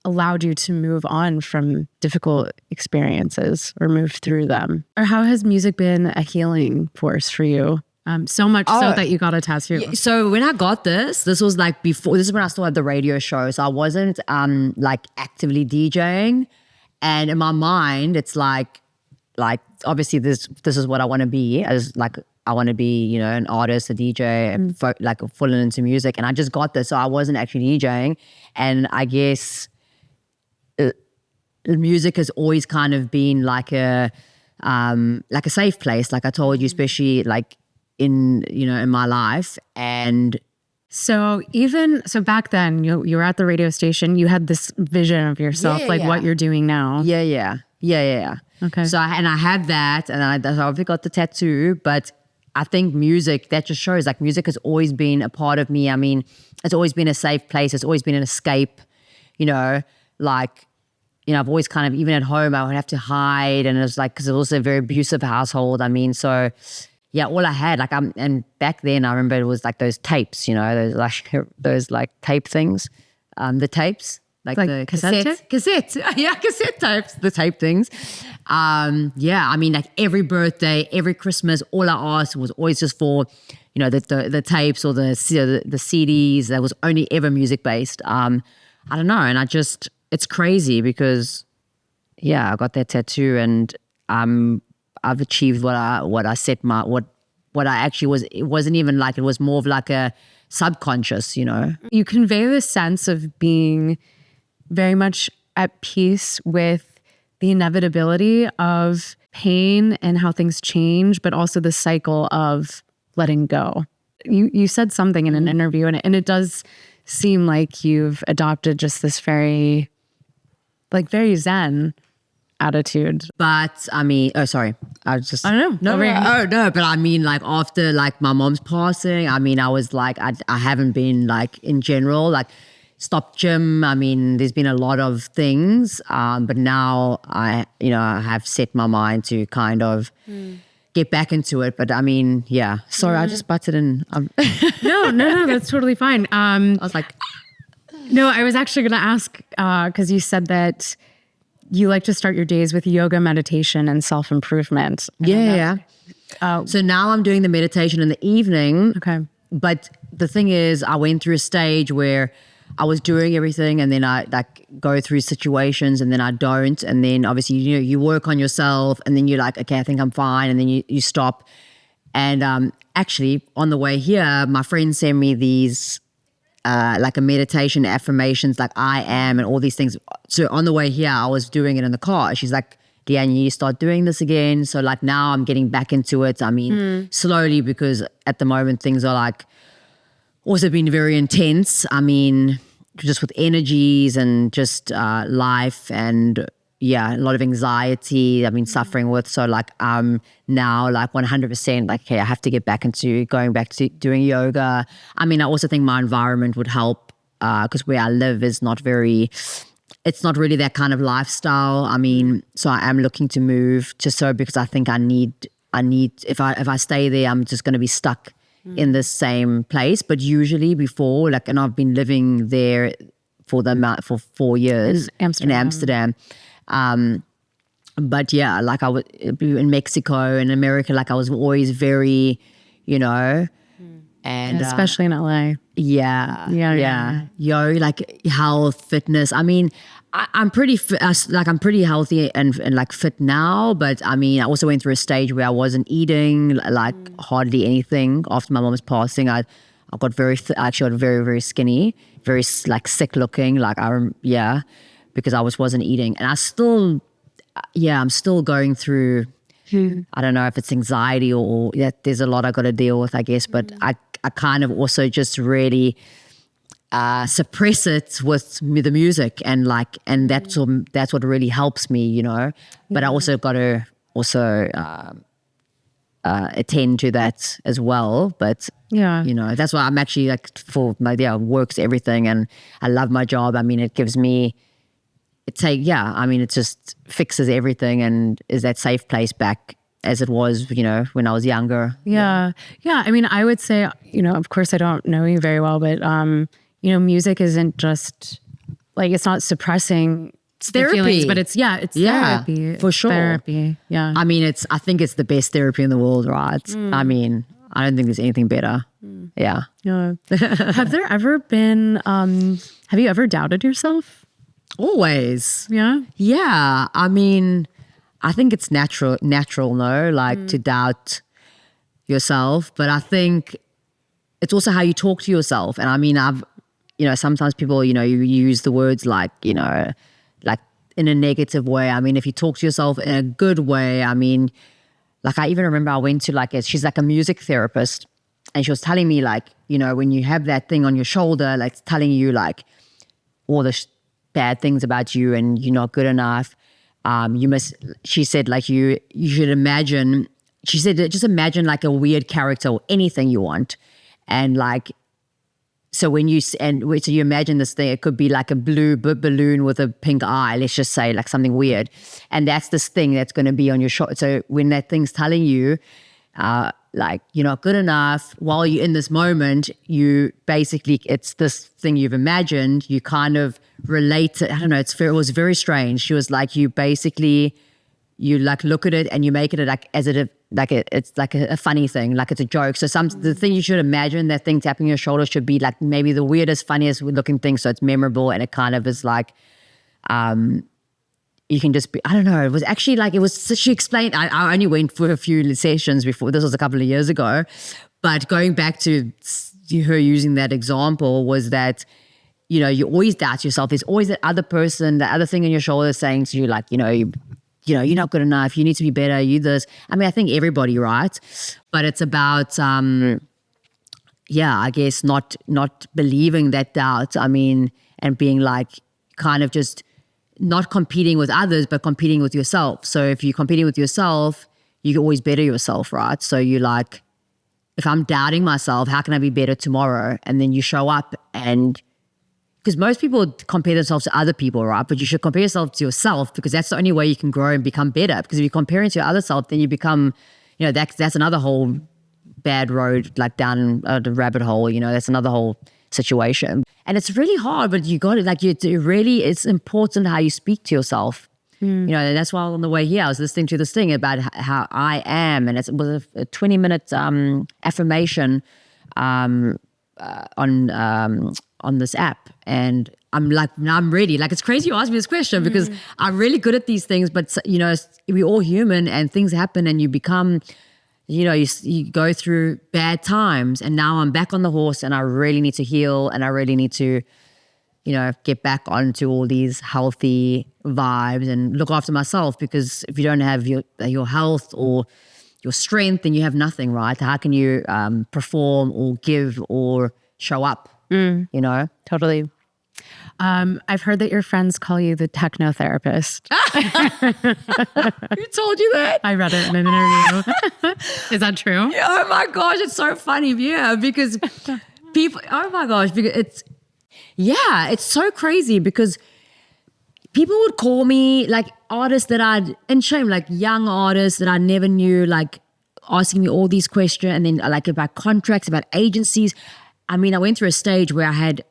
S1: allowed you to move on from difficult experiences or move through them? Or how has music been a healing force for you? So much so that you got a tattoo.
S2: Yeah, so when I got this was like before, this is when I still had the radio show. So I wasn't like actively DJing. And in my mind, it's like obviously this is what I want to be, as like I want to be, an artist, a DJ, like full into music. And I just got this, so I wasn't actually DJing. And I guess music has always kind of been like a safe place, like I told you, especially like in my life. And
S1: so back then, you were at the radio station, you had this vision of yourself, what you're doing now.
S2: Yeah. Okay. So I had that, and I obviously got the tattoo, but I think music, that just shows like music has always been a part of me. I mean, it's always been a safe place. It's always been an escape, I've always kind of, even at home, I would have to hide, and it was like, because it was also a very abusive household. I mean, so yeah, all I had, like, and back then I remember it was like those tapes, those tape things, the tapes. Like the cassette. Yeah, cassette tapes, the tape things. I mean, like every birthday, every Christmas, all I asked was always just for, the tapes or the CDs that was only ever music based. I don't know, and it's crazy because, I got that tattoo, and I've achieved what I set what I actually was. It wasn't even like, it was more of like a subconscious, You
S1: convey this sense of being very much at peace with the inevitability of pain and how things change, but also the cycle of letting go. You said something in an interview, and it does seem like you've adopted just this very Zen attitude.
S2: But I mean, I don't know. No, but I mean, like after like my mom's passing, I mean, I was like, I haven't been like in general, like stopped gym. I mean, there's been a lot of things, but now I have set my mind to kind of get back into it. But I mean, yeah. Sorry, I just butted in.
S1: No, that's totally fine.
S2: I was like,
S1: no, I was actually going to ask because you said that you like to start your days with yoga, meditation, and self-improvement.
S2: Yeah. So now I'm doing the meditation in the evening.
S1: Okay.
S2: But the thing is, I went through a stage where I was doing everything, and then I like go through situations, and then I don't, and then obviously you work on yourself, and then you're like, okay, I think I'm fine, and then you stop. And actually, on the way here, my friend sent me these like a meditation affirmations, like I am, and all these things. So on the way here, I was doing it in the car. She's like, Deanne, you start doing this again. So like now I'm getting back into it. I mean, slowly, because at the moment things are like also been very intense. I mean, just with energies and just life, and a lot of anxiety I've been suffering with. So like now like 100% like, okay, I have to get back into going back to doing yoga. I mean, I also think my environment would help because where I live is it's not really that kind of lifestyle. I mean, so I am looking to move just so, because I think I need if I stay there, I'm just going to be stuck in the same place. But usually before, like, and I've been living there for 4 years in Amsterdam. But yeah, like I was in Mexico and America, like I was always very, and
S1: especially in LA.
S2: Yeah. Like health, fitness. I mean, I'm pretty I'm pretty healthy and like fit now, but I mean, I also went through a stage where I wasn't eating like hardly anything after my mom was passing. I got actually got very, very skinny, very like sick looking, like because I wasn't eating. And I'm still going through, I don't know if it's anxiety or there's a lot I got to deal with, I guess, but I kind of also just really suppress it with the music, and that's what really helps me, but I also got to attend to that as well. But that's why I'm actually like for my work's everything, and I love my job. I mean, it gives me it just fixes everything and is that safe place back as it was, when I was younger.
S1: Yeah. I mean, I would say, of course I don't know you very well, but, music isn't just like, it's not suppressing
S2: therapy,
S1: feelings, but it's therapy.
S2: For sure.
S1: Therapy. Yeah.
S2: I mean, I think it's the best therapy in the world, right? I mean, I don't think there's anything better. Yeah.
S1: Have there ever been, have you ever doubted yourself?
S2: Always.
S1: Yeah.
S2: Yeah. I mean, I think it's natural, no, like to doubt yourself. But I think it's also how you talk to yourself. And I mean, sometimes people, you use the words like, like in a negative way. I mean, if you talk to yourself in a good way, I mean, like I even remember I went to she's like a music therapist, and she was telling me like, when you have that thing on your shoulder, like telling you like all the bad things about you and you're not good enough. She said like you should imagine, she said just imagine like a weird character or anything you want. And like, so so you imagine this thing, it could be like a blue balloon with a pink eye, let's just say like something weird. And that's this thing that's going to be on your shoulder. So when that thing's telling you, like you're not good enough, while you're in this moment, it's this thing you've imagined, you kind of relate to, I don't know, it was very strange. She was like, you like look at it and you make it like as it it's like a funny thing, like it's a joke. So the thing you should imagine, that thing tapping your shoulder should be like maybe the weirdest, funniest looking thing, so it's memorable, and it kind of is like you can just be, I don't know, it was actually like, she explained, I only went for a few sessions before, this was a couple of years ago, but going back to her using that example was that, you always doubt yourself. There's always that other person, the other thing on your shoulder saying to you like, you're not good enough, you need to be better, you this. I mean, I think everybody, right? But it's about, I guess not believing that doubt, I mean, and being like kind of just not competing with others, but competing with yourself. So if you're competing with yourself, you can always better yourself, right? So you like, if I'm doubting myself, how can I be better tomorrow? And then you show up, and because most people compare themselves to other people, right? But you should compare yourself to yourself, because that's the only way you can grow and become better. Because if you're comparing to your other self, then you become, that's another whole bad road, like down the rabbit hole, that's another whole situation. And it's really hard, but you got it. Like it's important how you speak to yourself. And that's why on the way here, I was listening to this thing about how I am, and it was a 20-minute affirmation on on this app. And I'm like, now I'm ready. Like, it's crazy you ask me this question because I'm really good at these things, but you know, we're all human and things happen and you become, you know, you go through bad times, and now I'm back on the horse and I really need to heal, and I really need to, you know, get back onto all these healthy vibes and look after myself, because if you don't have your health or your strength, then you have nothing, right? How can you perform or give or show up, you know?
S1: Totally. I've heard that your friends call you the technotherapist.
S2: Who told you that?
S1: I read it in an interview. Is that true?
S2: Oh my gosh, it's so funny. Yeah, because people, oh my gosh, because it's so crazy because people would call me like artists that and shame, like young artists that I never knew, like asking me all these questions, and then like about contracts, about agencies. I mean, I went through a stage where I had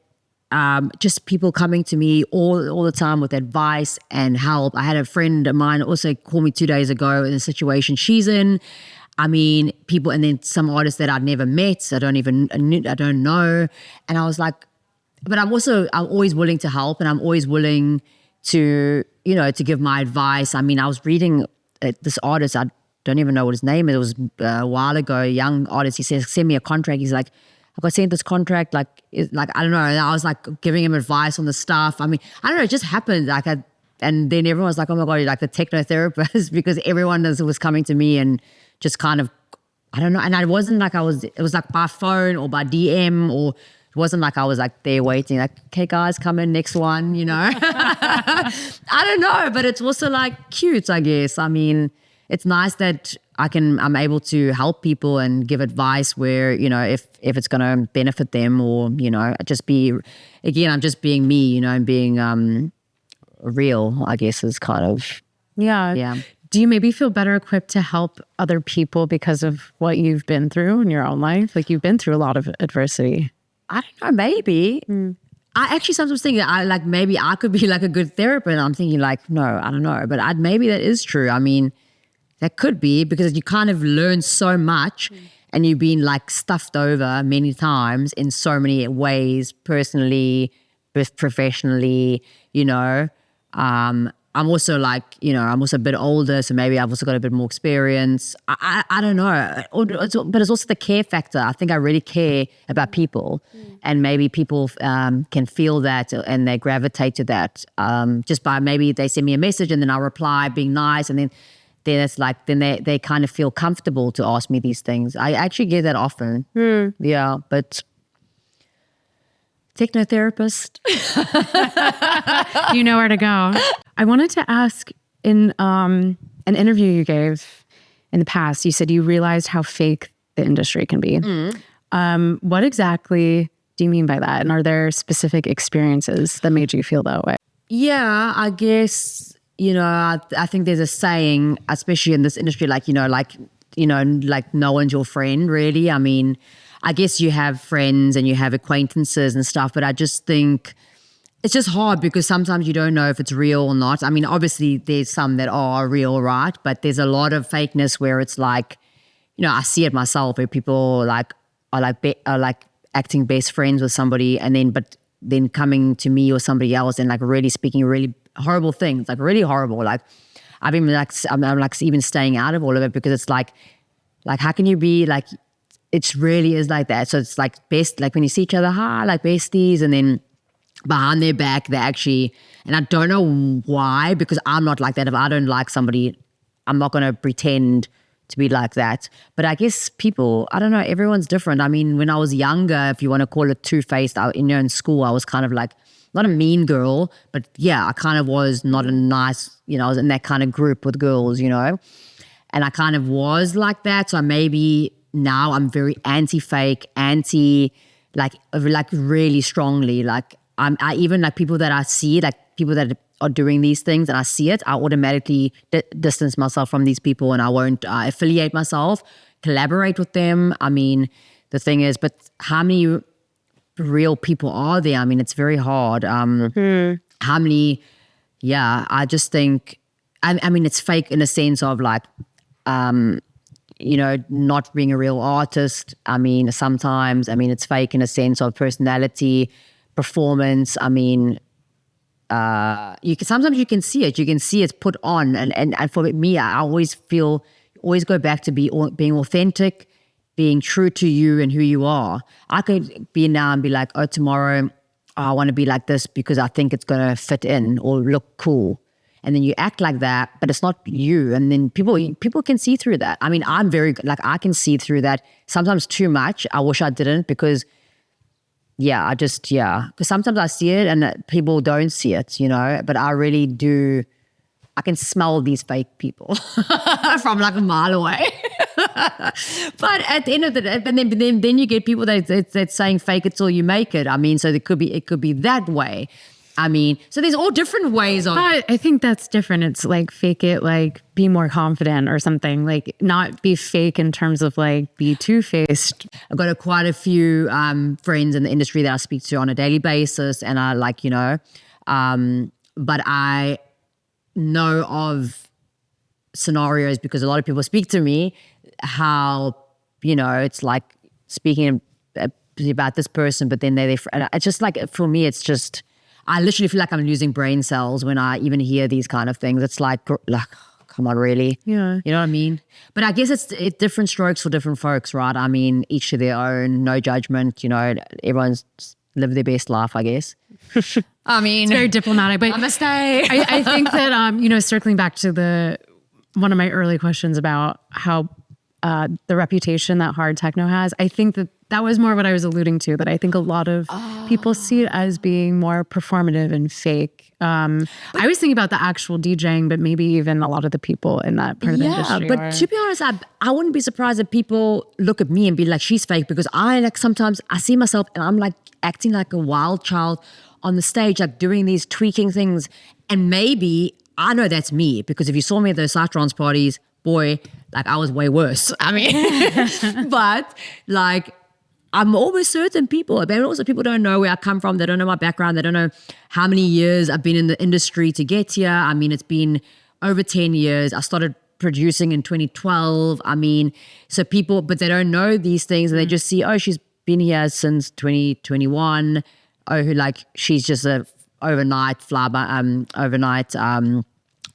S2: just people coming to me all the time with advice and help. I had a friend of mine also call me 2 days ago in a situation she's in. I mean, people, and then some artists that I'd never met, I don't know. And I was like, but I'm always willing to help, and I'm always willing to, you know, to give my advice. I mean, I was reading this artist, I don't even know what his name is. It was a while ago, a young artist. He says, send me a contract. He's like, I got sent this contract, like I don't know. And I was like giving him advice on the stuff. I mean, I don't know, it just happened. And then everyone was like, oh my God, you're like the technotherapist, because everyone was coming to me and just kind of, I don't know. And it wasn't like it was like by phone or by DM, or it wasn't like I was like there waiting, like, okay guys, come in, next one, you know. I don't know, but it's also like cute, I guess. I mean, it's nice that I'm able to help people and give advice where, you know, if it's going to benefit them, or, you know, I'm just being me, you know, and being real, I guess, is kind of.
S1: Yeah. Do you maybe feel better equipped to help other people because of what you've been through in your own life? Like, you've been through a lot of adversity.
S2: I don't know, maybe. I actually sometimes think that maybe I could be like a good therapist. I'm thinking like, no, I don't know. But maybe that is true. I mean, that could be, because you kind of learn so much and you've been like stuffed over many times in so many ways, personally, professionally, you know. I'm also like, you know, I'm also a bit older, so maybe I've also got a bit more experience. I don't know. But it's also the care factor. I think I really care about people, and maybe people can feel that and they gravitate to that just by maybe they send me a message and then I'll reply being nice, and then it's like, then they kind of feel comfortable to ask me these things. I actually get that often. Yeah, but technotherapist.
S1: You know where to go. I wanted to ask, in an interview you gave in the past, you said you realized how fake the industry can be. What exactly do you mean by that? And are there specific experiences that made you feel that way?
S2: Yeah, I guess, you know, I think there's a saying, especially in this industry, like no one's your friend, really. I mean, I guess you have friends and you have acquaintances and stuff, but I just think it's just hard because sometimes you don't know if it's real or not. I mean, obviously there's some that are real, right? But there's a lot of fakeness where it's like, you know, I see it myself where people are like acting best friends with somebody, and then coming to me or somebody else and like really speaking really horrible things, like really horrible. Like I've been like, I'm like even staying out of all of it, because it's like how can you be like, it really is like that. So it's like best, like when you see each other, like besties, and then behind their back, they actually, and I don't know why, because I'm not like that. If I don't like somebody, I'm not going to pretend to be like that. But I guess people, I don't know, everyone's different. I mean, when I was younger, if you want to call it two-faced, in school, I was kind of like, not a mean girl, but yeah, I kind of was not a nice, you know, I was in that kind of group with girls, you know, and I kind of was like that. So maybe now I'm very anti-fake, like really strongly. Like I even like people that I see, like people that are doing these things and I see it, I automatically distance myself from these people, and I won't affiliate myself, collaborate with them. I mean, the thing is, but how many real people are there? I mean, it's very hard. How many, I just think, I mean, it's fake in a sense of like, you know, not being a real artist. I mean, sometimes, I mean, it's fake in a sense of personality, performance. I mean, sometimes you can see it. You can see it's put on, and for me, I always go back to being authentic, being true to you and who you are. I could be now and be like, oh, tomorrow I want to be like this because I think it's going to fit in or look cool. And then you act like that, but it's not you. And then people can see through that. I mean, I'm very, like, I can see through that sometimes too much. I wish I didn't because, because sometimes I see it and people don't see it, but I really do. I can smell these fake people from like a mile away. But at the end of the day, but then you get people that's saying fake it till you make it. I mean, so it could be that way. I mean, so there's all different ways of.
S1: But I think that's different. It's like fake it, like be more confident or something. Like not be fake in terms of like be two-faced.
S2: I've got quite a few friends in the industry that I speak to on a daily basis, and I like, but I know of scenarios because a lot of people speak to me how, it's like speaking about this person, but then it's just like, for me, it's just, I literally feel like I'm losing brain cells when I even hear these kind of things. It's like come on, really?
S1: Yeah.
S2: You know what I mean? But I guess it's different strokes for different folks, right? I mean, each to their own, no judgment, everyone's live their best life, I guess. I mean,
S1: it's very diplomatic, but
S2: namaste.
S1: I think that, circling back to one of my early questions about how the reputation that hard techno has, I think that was more what I was alluding to, that I think a lot of people see it as being more performative and fake. I was thinking about the actual DJing, but maybe even a lot of the people in that part of the industry.
S2: But to be honest, I wouldn't be surprised if people look at me and be like, she's fake, because sometimes I see myself and I'm like acting like a wild child on the stage, like doing these tweaking things. And maybe I know that's me, because if you saw me at those trance parties, boy, like I was way worse. I mean, but like, I'm almost certain people, but also people don't know where I come from. They don't know my background. They don't know how many years I've been in the industry to get here. I mean, it's been over 10 years. I started producing in 2012. I mean, so people, but they don't know these things, and they just see, oh, she's been here since 2021. Oh, like she's just a overnight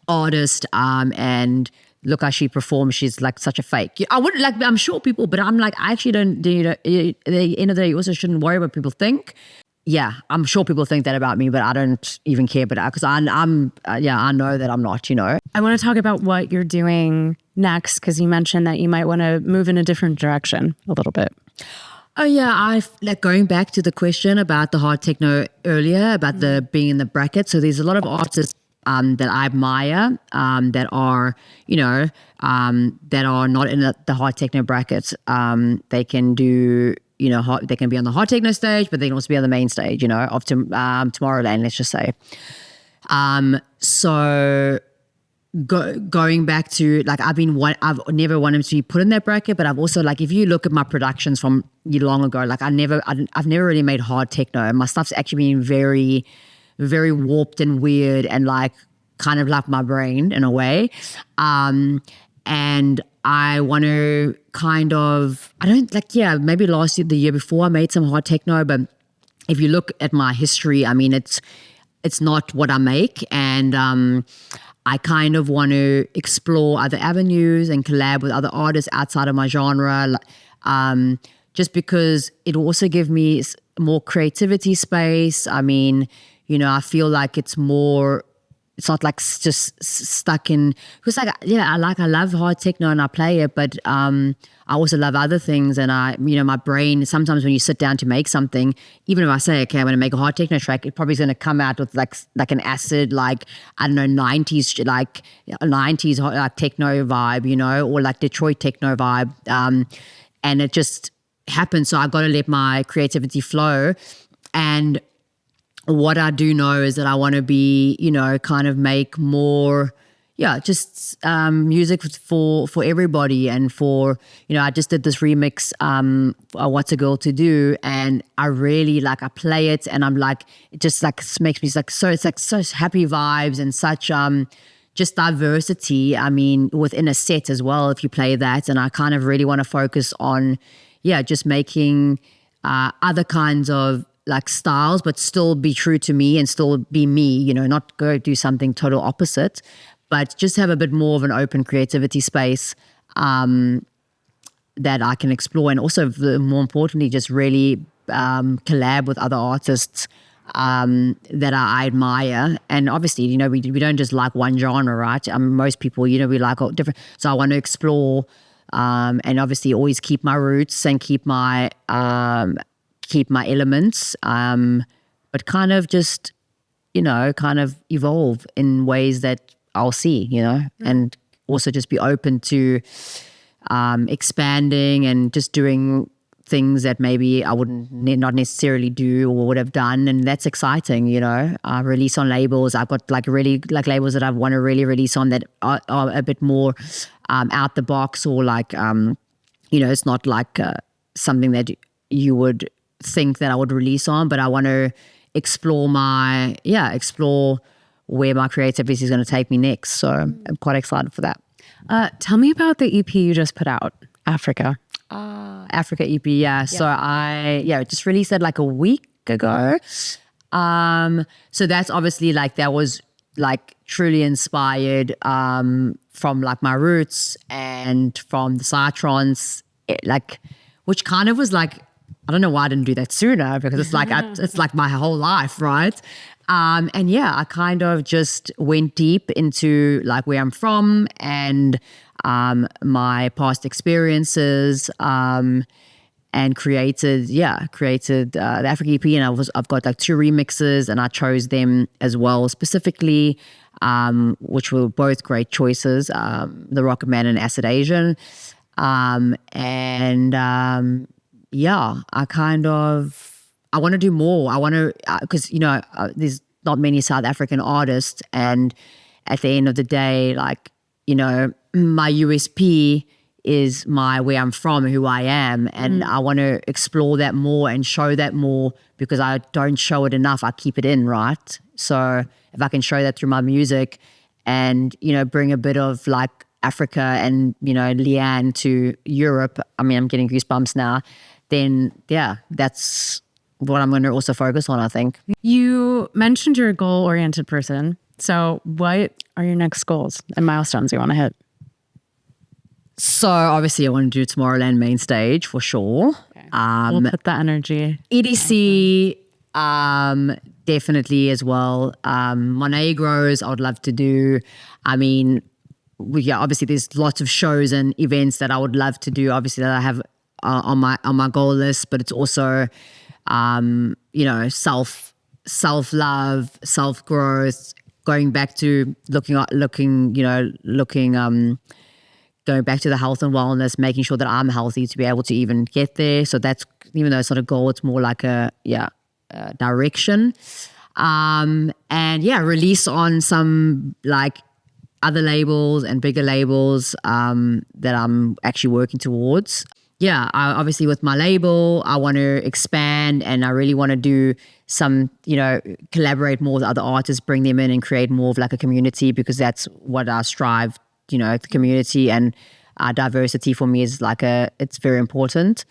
S2: artist, and look how she performs. She's like such a fake. I wouldn't like, I'm sure people, but I'm like, I actually don't, at the end of the day, you also shouldn't worry what people think. Yeah, I'm sure people think that about me, but I don't even care about it, because I know that I'm not,
S1: I want to talk about what you're doing next, because you mentioned that you might want to move in a different direction a little bit.
S2: Oh yeah, I like going back to the question about the hard techno earlier, about the being in the bracket. So there's a lot of artists that I admire, that are, that are not in the hard techno bracket. They can do, they can be on the hard techno stage, but they can also be on the main stage, of Tomorrowland, let's just say. So going back to like, I've never wanted to be put in that bracket, but I've also, like, if you look at my productions from long ago, like I've never really made hard techno. My stuff's actually been very, very warped and weird, and like kind of like my brain in a way. And I want to kind of, maybe last year, the year before, I made some hard techno, but if you look at my history, I mean, it's not what I make. And I kind of want to explore other avenues and collab with other artists outside of my genre, just because it will also give me more creativity space. I mean, I feel like it's not like just stuck in, because I love hard techno and I play it, but I also love other things. And my brain, sometimes when you sit down to make something, even if I say, okay, I'm going to make a hard techno track, it probably is going to come out with like an acid, like, I don't know, 90s, like 90s like techno vibe, or like Detroit techno vibe. And it just happens. So I've got to let my creativity flow. And what I do know is that I want to be, kind of make more, just music for everybody. And for, I just did this remix, What's a Girl to Do, and I really I play it, and I'm like, it just like makes me like, so it's like such happy vibes and such just diversity. I mean, within a set as well, if you play that. And I kind of really want to focus on, just making other kinds of like styles, but still be true to me and still be me, you know, not go do something total opposite, but just have a bit more of an open creativity space that I can explore. And also, more importantly, just really collab with other artists that I admire. And obviously, you know, we don't just like one genre, right? Most people, you know, we like all different. So I want to explore and obviously always keep my roots and keep my elements, but kind of just, you know, kind of evolve in ways that I'll see, you know, and also just be open to expanding and just doing things that maybe I wouldn't not necessarily do or would have done, and that's exciting, you know. Release on labels. I've got like really like labels that I want to really release on that are a bit more out the box, or like you know, it's not like something that you would think that I would release on, but I want to explore where my creativity is going to take me next. So I'm quite excited for that.
S1: Tell me about the EP you just put out, Africa.
S2: Africa EP, yeah. So I just released that like a week ago. So that's obviously like, that was like truly inspired from like my roots and from the trance, like, which kind of was like, I don't know why I didn't do that sooner, because it's like it's like my whole life, right? And yeah, I kind of just went deep into like where I'm from and my past experiences, and created the Africa EP. And I've got like 2 remixes, and I chose them as well specifically, which were both great choices, The Rocket Man and Acid Asian. I want to do more. I want to, because, you know, there's not many South African artists. And at the end of the day, like, you know, my USP is where I'm from, who I am. And I want to explore that more and show that more, because I don't show it enough. I keep it in, right? So if I can show that through my music and, you know, bring a bit of like Africa and, you know, Leanne to Europe, I mean, I'm getting goosebumps now, then yeah, that's what I'm going to also focus on, I think.
S1: You mentioned you're a goal-oriented person. So what are your next goals and milestones you want to hit?
S2: So obviously I want to do Tomorrowland main stage for sure.
S1: Okay. We'll put that energy.
S2: EDC, definitely as well. Monegros, I would love to do. I mean, obviously there's lots of shows and events that I would love to do, obviously, that I have on my goal list, but it's also, you know, self-love, self-growth, going back to going back to the health and wellness, making sure that I'm healthy to be able to even get there. So that's, even though it's not a goal, it's more like a direction. And yeah, release on some like other labels and bigger labels that I'm actually working towards. Yeah, obviously with my label, I want to expand, and I really want to do some, you know, collaborate more with other artists, bring them in and create more of like a community, because that's what I strive, you know, the community and diversity for me is like it's very important.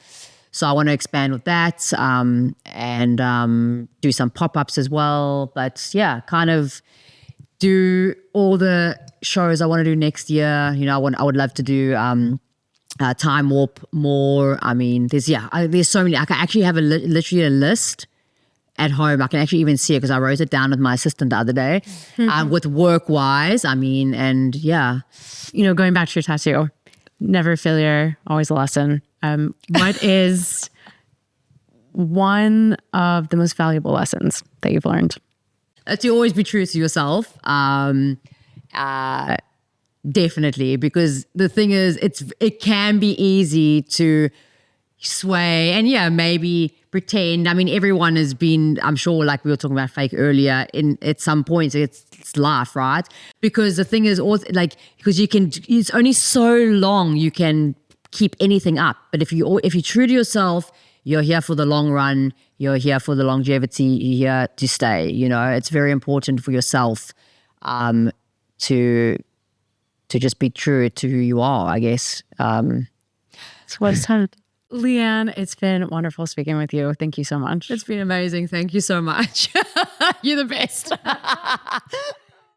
S2: So I want to expand with that and do some pop-ups as well. But yeah, kind of do all the shows I want to do next year. You know, I would love to do Time Warp more. I mean, there's so many. I can actually have literally a list at home. I can actually even see it because I wrote it down with my assistant the other day. With work-wise, I mean, and yeah.
S1: You know, going back to your tattoo, never failure, always a lesson. What is one of the most valuable lessons that you've learned?
S2: To always be true to yourself. Definitely, because the thing is, it can be easy to sway and maybe pretend. I mean, everyone has been, I'm sure, like we were talking about fake earlier, at some point it's life, right? Because the thing is, also, like, because it's only so long you can keep anything up. But if you're true to yourself, you're here for the long run, you're here for the longevity, you're here to stay. You know, it's very important for yourself to just be true to who you are, I guess.
S1: So what is that? Leanne, it's been wonderful speaking with you. Thank you so much.
S2: It's been amazing. Thank you so much. You're the best.